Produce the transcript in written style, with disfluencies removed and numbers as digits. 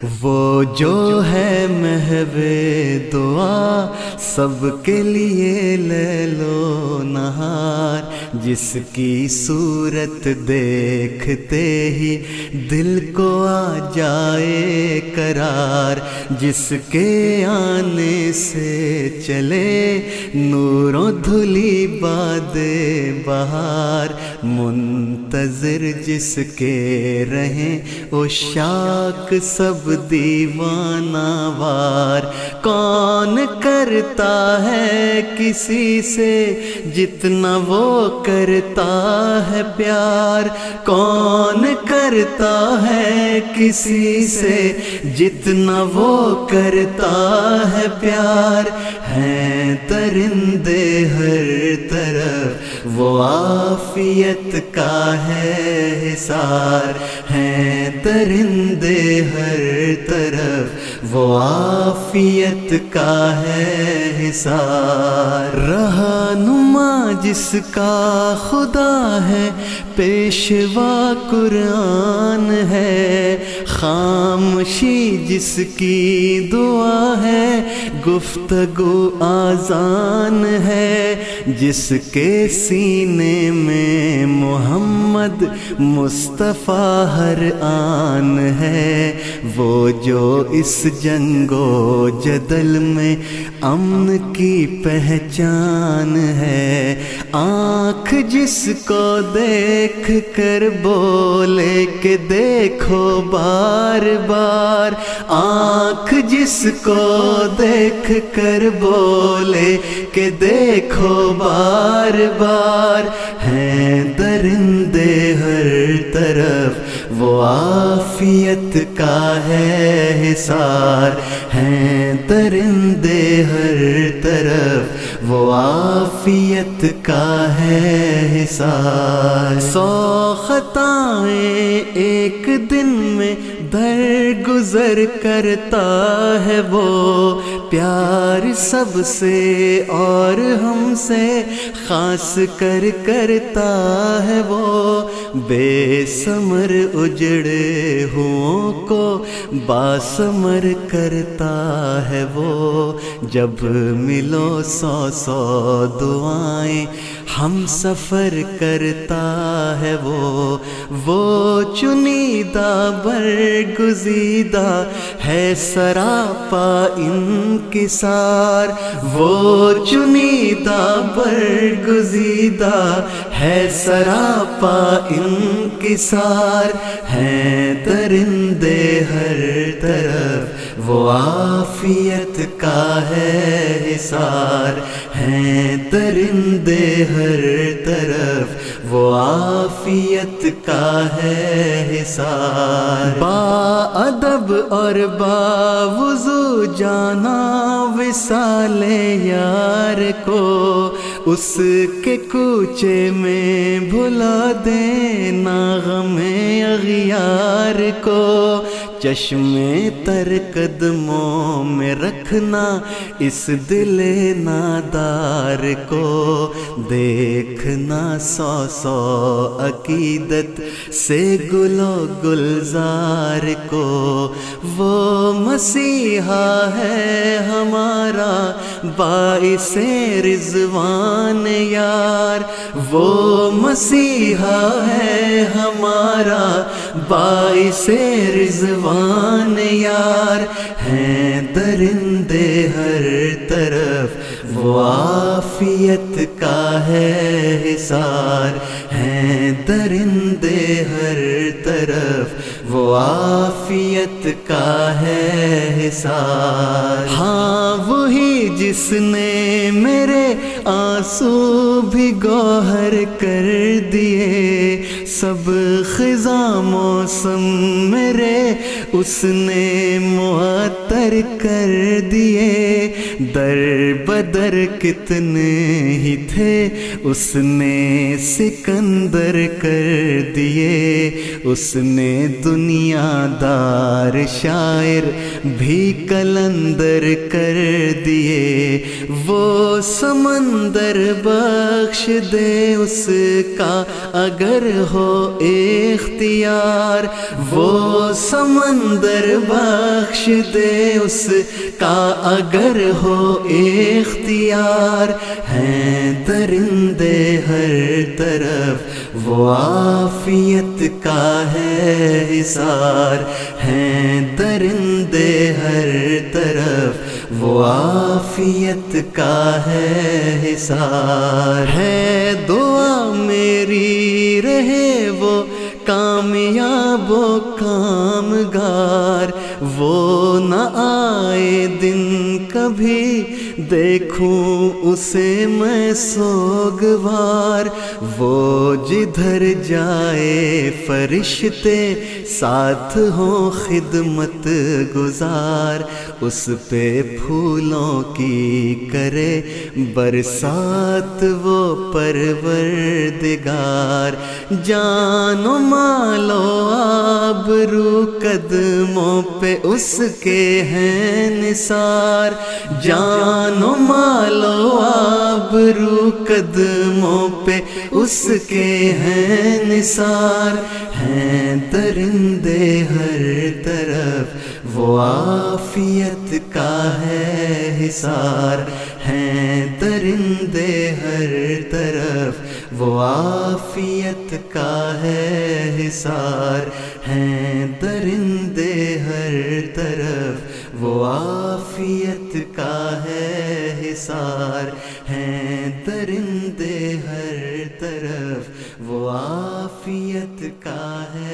وہ جو ہے محو دعا سب کے لیے لیلو نہار، جس کی صورت دیکھتے ہی دل کو آ جائے قرار، جس کے آنے سے چلے نوروں دھلی باد بہار، منتظر جس کے رہیں عشاق سب دیوانہ وار۔ کون کرتا ہے کسی سے جتنا وہ کرتا ہے پیار، کون کرتا ہے کسی سے جتنا وہ کرتا ہے پیار، ہیں درندے ہر طرف وہ عافیت کا ہے حصار، ہیں درندے ہر طرف وہ عافیت کا ہے حصار۔ رہنما جس کا خدا ہے پیشوا قرآن ہے، خاموشی جس کی دعا ہے گفتگو آذان ہے، جس کے سینے میں محمد مصطفیٰ ہر آن ہے، وہ جو اس جنگ و جدل میں امن کی پہچان ہے، آنکھ جس کو دیکھ کر بولے کہ دیکھو بار بار، آنکھ جس کو دیکھ کر بولے کہ دیکھو بار بار، ہیں درندے ہر طرف وہ عافیت کا ہے حصار، ہیں درندے ہر طرف وہ عافیت کا ہے حصار۔ 100 خطائیں ایک دن میں درگزر کرتا ہے وہ، پیار سب سے اور ہم سے خاص کر کرتا ہے وہ، بے ثمر اجڑے ہوں کو باثمر کرتا ہے وہ، جب ملو 100 دعائیں ہم سفر کرتا ہے وہ چنیدہ برگزیدہ ہے سراپا انکسار، وہ چنیدہ برگزیدہ ہے سراپا انکسار، ہیں درندے ہر طرف وہ عافیت کا ہے حصار، ہیں درندے ہر طرف وہ عافیت کا ہے حصار۔ با ادب اور با وضو جانا وصال یار کو، اس کے کوچے میں بھلا دینا غم اغیار کو، چشمے تر قدموں میں رکھنا اس دل نادار کو، دیکھنا 100 عقیدت سے گلو گلزار کو، وہ مسیحا ہے ہمارا باعث رضوان یار، وہ مسیحا ہے ہمارا باعث رضوان یار، ہیں درندے ہر طرف وہ عافیت کا ہے حصار، ہیں درندے ہر طرف وہ عافیت کا ہے حصار۔ ہاں وہی جس نے میرے آنسو بھی گوہر کر دیے، سب خزاں موسم میرے اس نے معطر کر دیے، در بدر کتنے ہی تھے اس نے سکندر کر دیے، اس نے دنیا دار شاعر بھی کلندر کر دیے، وہ سمندر بخش دے اس کا اگر ہو اختیار، وہ سمندر بخش دے اس کا اگر ہو اختیار، ہیں درندے ہر طرف وہ عافیت کا ہے حصار، ہیں درندے ہر طرف وہ عافیت کا ہے حصار، ہے دعا میری رہے وہ کامیاب و کامگار، وہ نہ آئے دن کبھی دیکھوں اسے میں سوگوار، وہ جدھر جائے فرشتے ساتھ ہوں خدمت گزار، اس پہ پھولوں کی کرے برسات وہ پروردگار، جان و مال و آبرو قدموں پہ اس کے ہیں نثار، جان و مال و آبرو قدموں پہ اس کے ہیں نثار، ہیں درندے ہر طرف وہ عافیت کا ہے حصار، ہیں درندے ہر طرف وہ عافیت کا ہے حصار، ہیں درندے ہر طرف وہ عافیت کا ہے حصار، ہیں درندے ہر طرف وہ عافیت کا ہے